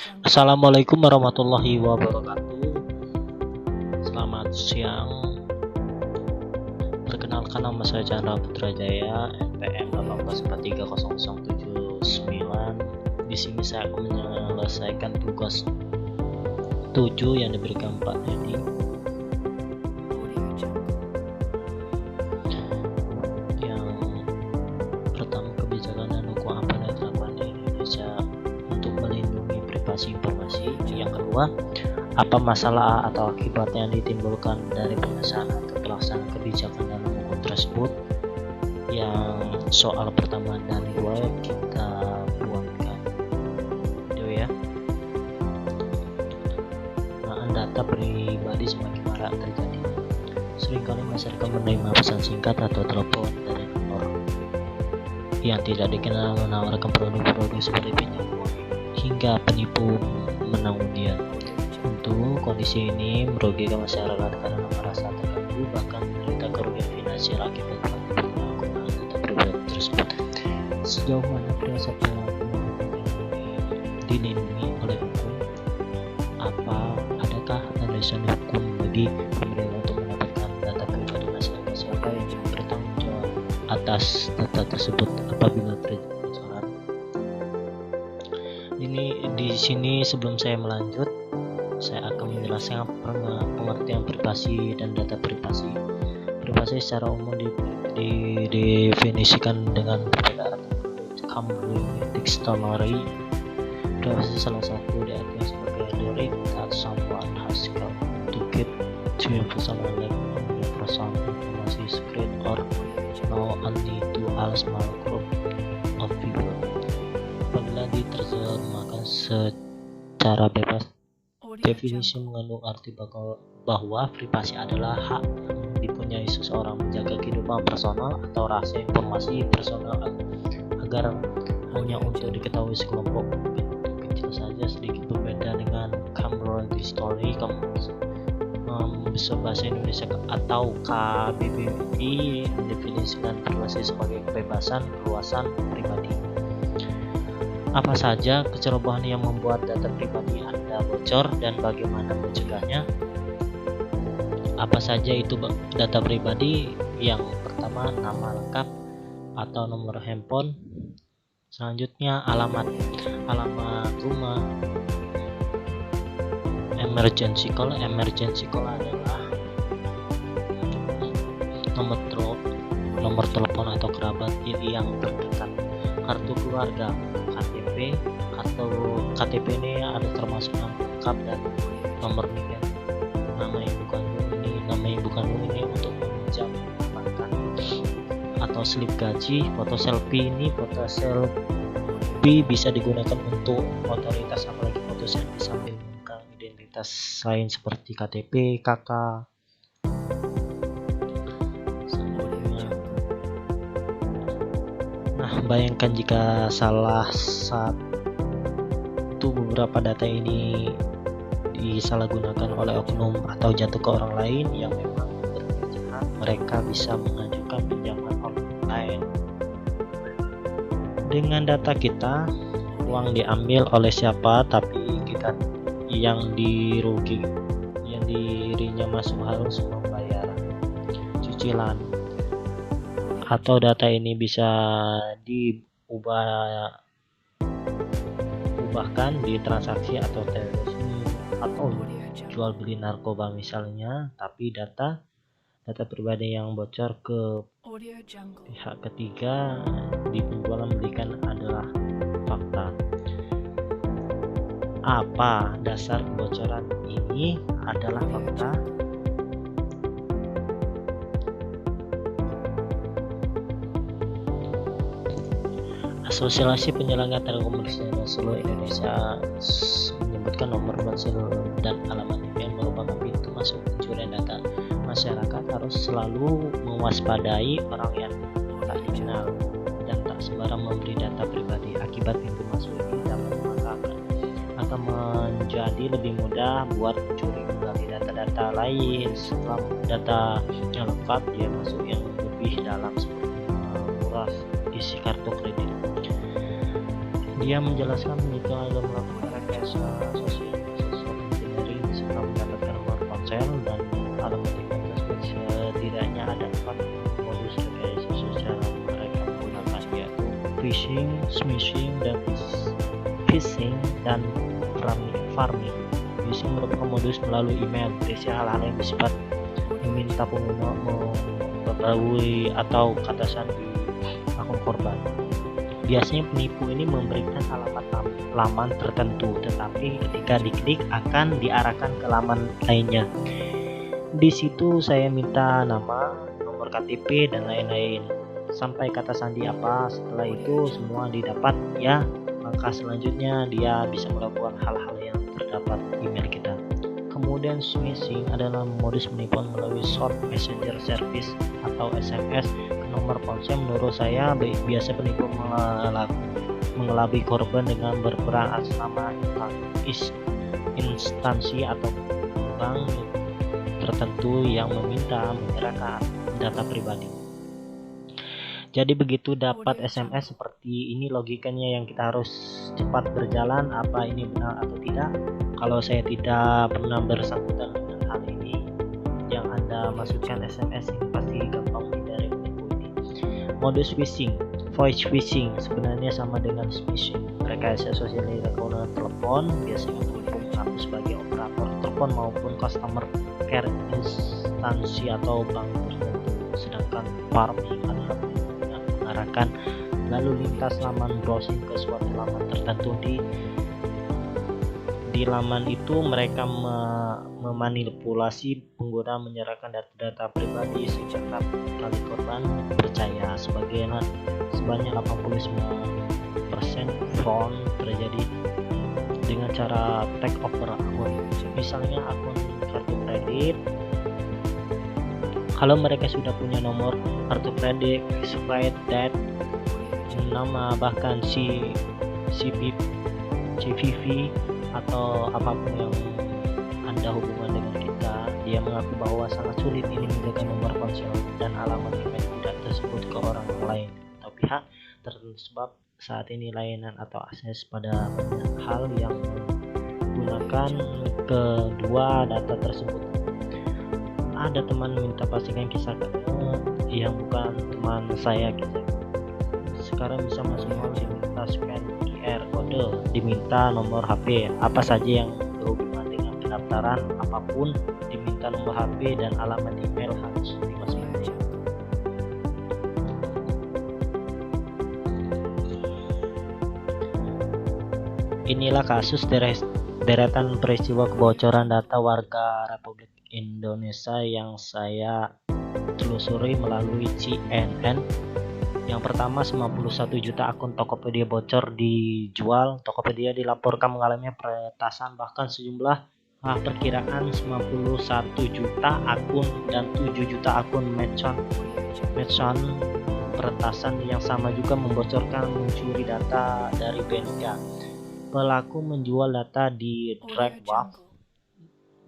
Assalamualaikum warahmatullahi wabarakatuh. Selamat siang. Perkenalkan, nama saya Chandra Putrajaya, NPM 184300779. Di sini saya akan menyelesaikan tugas 7 yang diberikan Pak Edi. Yang pertama, kebijakan dan hukum apa yang diterapkan di Indonesia untuk melindungi privasi informasi. Yang kedua, apa masalah atau akibat yang ditimbulkan dari pengesahan atau pelaksanaan kebijakan dalam hukum tersebut. Yang soal pertama dan dua kita buatkan itu ya. Penggunaan data pribadi semakin marak terjadi. Seringkali masyarakat menerima pesan singkat atau telepon dari nomor yang tidak dikenal menawarkan produk-produk seperti pinjam uang hingga penipu menang undian. Tentu kondisi ini merugikan masyarakat karena merasa terganggu, bahkan menderita kerugian finansial akibat penggunaan data pribadi tersebut. Sejauh mana berdasarkan dilindungi oleh hukum? Adakah landasan hukum bagi pemerintah untuk mendapatkan data pribadi masyarakat? Siapa yang bertanggung jawab atas data tersebut apabila terjadi kebocoran? Di sini sebelum saya melanjut, saya akan menjelaskan pengertian privasi dan data privasi. Privasi secara umum didefinisikan dengan berbeda Cambridge Dictionary. Privasi salah satu diartikan sebagai the right that someone has got to keep to your personal life and your personal information secret or know only to a small group of people. Apabila diterjemahkan secara bebas, definisi mengandung arti bahwa privasi adalah hak yang dipunyai seseorang menjaga kehidupan personal atau rahasia informasi personal agar hanya untuk diketahui sekelompok kecil saja. Sedikit berbeda dengan Cambridge Dictionary bahasa Indonesia atau KBBI mendefinisikan privasi sebagai kebebasan keluasan pribadi. Apa saja kecerobohan yang membuat data pribadi Anda bocor dan bagaimana mencegahnya? Apa saja itu data pribadi? Yang pertama, nama lengkap atau nomor handphone. Selanjutnya alamat rumah. Emergency call adalah nomor telepon atau kerabat yang terdekat. Kartu keluarga, KTP ini ada termasuk nama lengkap dan nomor nikah. Nama ibu kandung ini untuk meminjam makan atau slip gaji. Foto selfie bisa digunakan untuk otoritas, apalagi foto selfie sambil mengungkap identitas lain seperti KTP, KK. Bayangkan jika salah satu beberapa data ini disalahgunakan oleh oknum atau jatuh ke orang lain yang memang berniat jahat. Mereka bisa mengajukan pinjaman online. Dengan data kita, uang diambil oleh siapa, tapi kita yang dirinya masuk harus membayar cicilan. Atau data ini bisa diubahkan di transaksi atau terorisme atau jual beli narkoba misalnya, tapi data pribadi yang bocor ke pihak ketiga di penjualan belikan adalah fakta. Apa dasar kebocoran ini adalah fakta? Asosiasi Penyelenggara Telekomunikasi seluruh Indonesia menyebutkan nomor ponsel dan alamat email merupakan pintu masuk pencurian data. Masyarakat harus selalu mewaspadai orang yang tak dikenal dan tak sembarang memberi data pribadi. Akibat pintu masuk ini dapat memanfaatkan atau menjadi lebih mudah buat pencuri menggali data-data lain. Setelah data yang lengkap, dia masuk yang lebih dalam seperti menguras isi kartu kredit. Dia menjelaskan jika ada melakukan rekayasa smishing, dan phishing dan farming. Phishing merupakan modus melalui email berisi hal-hal yang bersifat meminta pengguna mengetahui atau kata sandi akun korban. Biasanya penipu ini memberikan alamat laman tertentu, tetapi ketika diklik akan diarahkan ke laman lainnya. Di situ saya minta nama, nomor KTP, dan lain-lain. Sampai kata sandi apa, setelah itu semua didapat ya. Maka selanjutnya dia bisa melakukan hal-hal yang terdapat email kita. Kemudian smishing adalah modus penipuan melalui short messenger service atau SMS ke nomor ponsel. Menurut saya biasa penipu mengelabui korban dengan berperan atas nama instansi atau bank tertentu yang meminta menyerahkan data pribadi. Jadi begitu dapat SMS seperti ini, logikanya yang kita harus cepat berjalan. Apa ini benar atau tidak? Kalau saya tidak pernah bersangkutan dengan hal ini, yang Anda masukkan SMS ini pasti gampang dihindari penipu ini. Modus phishing, voice phishing sebenarnya sama dengan smishing. Rekayasa sosial media kegunaan telepon, biasanya penipu mengaku sebagai operator telepon maupun customer care instansi atau bank tertentu, sedangkan farming adalah mengarahkan lalu lintas laman browsing ke suatu laman tertentu. Di laman itu mereka memanipulasi pengguna, menyerahkan data pribadi sehingga kali korban percaya. Sebanyak 89% fraud terjadi dengan cara take over akun, misalnya akun kartu kredit. Kalau mereka sudah punya nomor kartu kredit, expired date, nama, bahkan CVV atau apapun yang Anda hubungan dengan kita, dia mengaku bahwa sangat sulit ini menjaga nomor ponsel dan alamat email tidak tersebut ke orang lain atau pihak tertentu, sebab saat ini layanan atau akses pada banyak hal yang menggunakan kedua data tersebut. Ada teman minta pastikan kisah yang bukan teman saya kisah. Sekarang bisa masuk diminta scan QR kode, diminta nomor HP, apa saja yang berhubungan dengan pendaftaran apapun diminta nomor HP dan alamat email harus dimasukkan. Inilah kasus deretan peristiwa kebocoran data warga Republik Indonesia yang saya telusuri melalui CNN. Yang pertama, 91 juta akun Tokopedia bocor dijual. Tokopedia dilaporkan mengalami peretasan, bahkan sejumlah perkiraan 91 juta akun dan 7 juta akun merchant peretasan yang sama juga membocorkan mencuri data dari BNK. Pelaku menjual data di dark web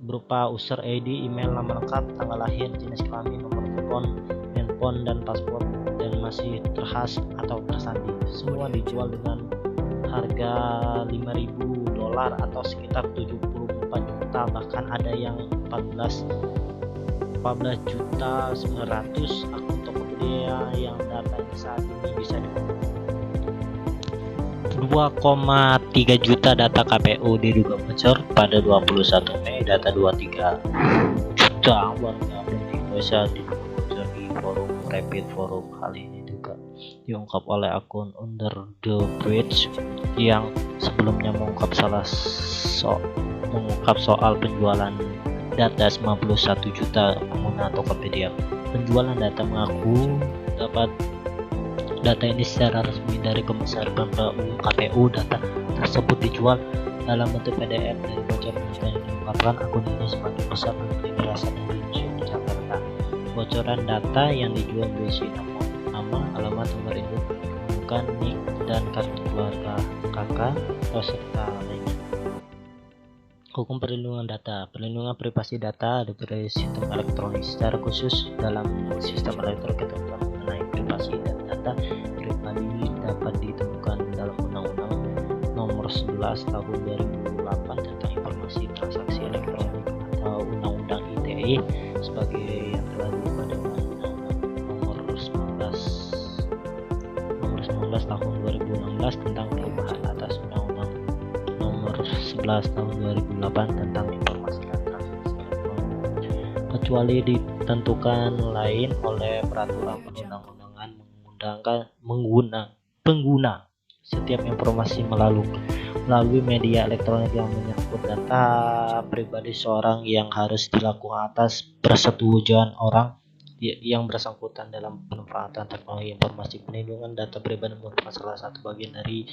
berupa user ID, email, nama lengkap, tanggal lahir, jenis kelamin, nomor telepon, handphone, dan paspor, dan masih terhas atau tersandi. Semua dijual dengan harga $5.000 atau sekitar 74 juta, bahkan ada yang 14.900.000 akun Tokopedia yang datanya saat ini bisa 2,3 juta data KPU diduga bocor pada 21 Mei. Data 23 juta warga Indonesia diduga bocor di forum Rapid Forum. Hal ini juga diungkap oleh akun Under the Bridge yang sebelumnya mengungkap soal penjualan data 91 juta pengguna Tokopedia. Penjualan data mengaku dapat data ini secara resmi dari Komisaris Umum KPU. Data tersebut dijual dalam bentuk PDF dari bocor berita yang diungkapkan akun ini sebagai besar menteri berasal dari Museum Jakarta. Bocoran data yang dijual berisi nama, alamat, nomor induk, bukan NIK, dan kartu keluarga kakak atau serta lainnya. Hukum perlindungan data. Perlindungan privasi data ada pada sistem elektronik. Secara khusus dalam sistem elektronik ketentuan mengenai privasi dan data pribadi dapat ditemukan dalam Undang-Undang Nomor 11 Tahun 2008 tentang Informasi Transaksi Elektronik atau Undang-Undang ITE sebagai yang telah diubah dengan Undang-Undang Nomor 19 Tahun 2016 tentang perubahan atas Undang-Undang Nomor 11 Tahun 2008 tentang Informasi dan Transaksi Elektronik, kecuali ditentukan lain oleh peraturan perundang-undangan pengguna setiap informasi melalui media elektronik yang menyangkut data pribadi seorang yang harus dilakukan atas persetujuan orang yang bersangkutan dalam pemanfaatan teknologi informasi. Perlindungan data pribadi merupakan salah satu bagian dari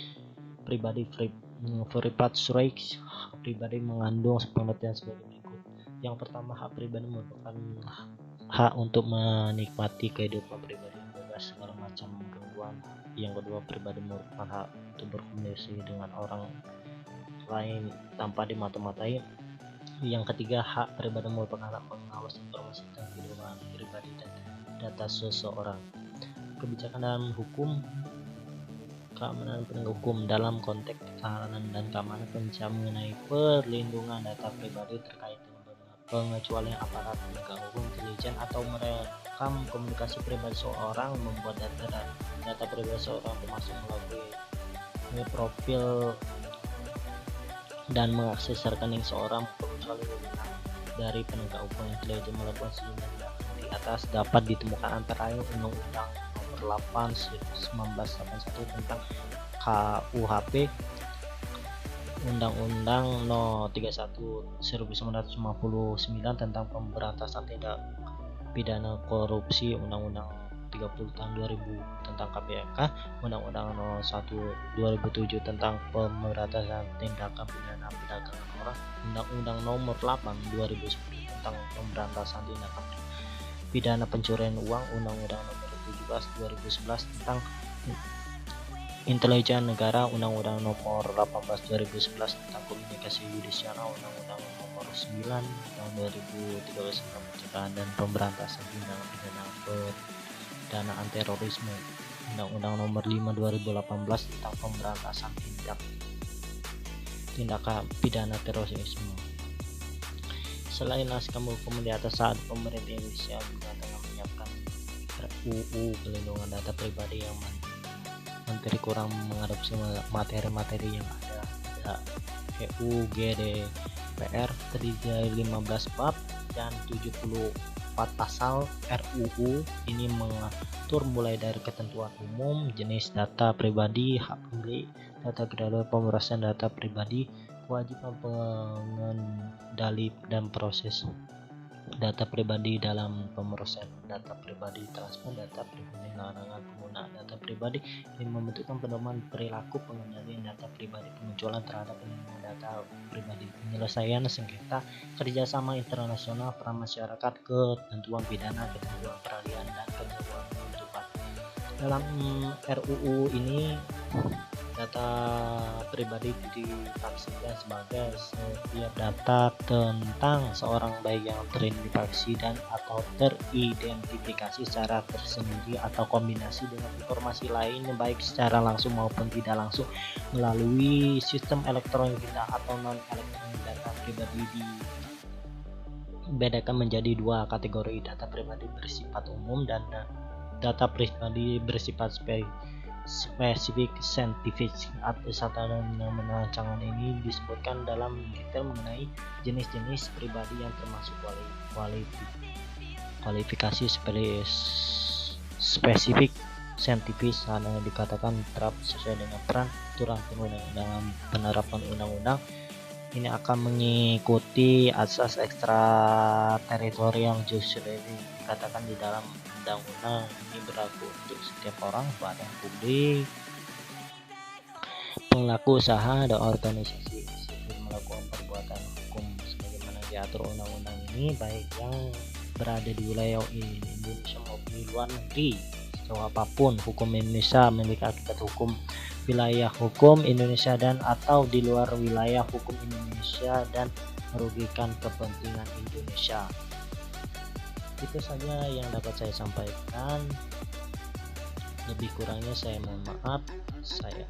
Privacy Rights. Hak pribadi mengandung pengertian sebagai berikut. Yang pertama, hak pribadi merupakan hak untuk menikmati kehidupan pribadi yang bebas segala macam gangguan. Yang kedua, pribadi merupakan hak untuk berkomunikasi dengan orang lain tanpa dimata-matai. Yang ketiga, hak pribadi merupakan hak pengawas informasi tentang kehidupan pribadi dan data seseorang. Kebijakan dalam hukum, keamanan penegak hukum dalam konteks ketahanan dan keamanan kerja mengenai perlindungan data pribadi terkait dengan pengecualian aparat penegak hukum, intelijen atau merekam komunikasi pribadi seorang, membuat data pribadi seorang termasuk melalui profil dan mengakses rekening seorang, kecuali dari penegak hukum, intelijen melakukan sejumlah di atas dapat ditemukan antara lain Undang-Undang Nomor 8 1981 tentang KUHP, Undang-Undang No 31 1959 tentang pemberantasan tindak pidana korupsi, Undang-Undang 30 tahun 2000 tentang KPK, Undang-Undang No 1 2007 tentang pemberantasan tindakan pidana perdagangan orang, Undang-Undang Nomor 8 2010 tentang pemberantasan tindakan pidana pencurian uang, Undang-Undang Nomor 17 2011 tentang intelijen negara, Undang-Undang Nomor 18 2011 tentang komunikasi yudisial, Undang-Undang Nomor 9 tahun 2013 tentang pencegahan dan pemberantasan tindakan pidana pendanaan terorisme, Undang-Undang Nomor 5 2018 tentang pemberantasan tindakan pidana terorisme. Selain naskah hukum di atas, saat pemerintah Indonesia juga tengah menyiapkan RUU pelindungan data pribadi yang Menteri kurang mengadopsi materi-materi yang ada GDPR terdiri dari 15 bab dan 74 pasal. RUU ini mengatur mulai dari ketentuan umum, jenis data pribadi, hak milik data pribadi, pemrosesan data pribadi, kewajiban pengendali dan proses data pribadi dalam pemrosesan data pribadi, transfer data pribadi, larangan penggunaan data pribadi, ini membentukkan pedoman perilaku pengendalian data pribadi, kemunculan terhadap perlindungan data pribadi, penyelesaian sengketa, kerjasama internasional, peran masyarakat, ketentuan pidana, ketentuan peradilan, dan ketentuan penuntutan. Dalam RUU ini data pribadi ditafsirkan sebagai setiap data tentang seorang baik yang teridentifikasi dan atau teridentifikasi secara tersendiri atau kombinasi dengan informasi lain baik secara langsung maupun tidak langsung melalui sistem elektronik atau non elektronik. Data pribadi dibedakan menjadi dua kategori: data pribadi bersifat umum dan data pribadi bersifat spesifik saintifik. Dalam rancangan ini disebutkan dalam detail mengenai jenis-jenis pribadi yang termasuk kualifikasi spesifik saintifik yang dikatakan terap sesuai dengan peran aturan perundang-undangan. Penerapan undang-undang ini akan mengikuti asas ekstrateritorial justru dikatakan di dalam undang-undang ini berlaku untuk setiap orang, badan publik, pelaku usaha, dan organisasi sipil melakukan perbuatan hukum sebagaimana diatur undang-undang ini, baik yang berada di wilayah Indonesia maupun di luar negeri. Sejauh apapun hukum Indonesia memiliki akibat hukum wilayah hukum Indonesia dan atau di luar wilayah hukum Indonesia dan merugikan kepentingan Indonesia. Itu saja yang dapat saya sampaikan. Lebih kurangnya saya mohon maaf. Saya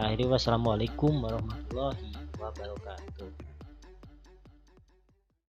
akhiri. Wassalamualaikum warahmatullahi wabarakatuh.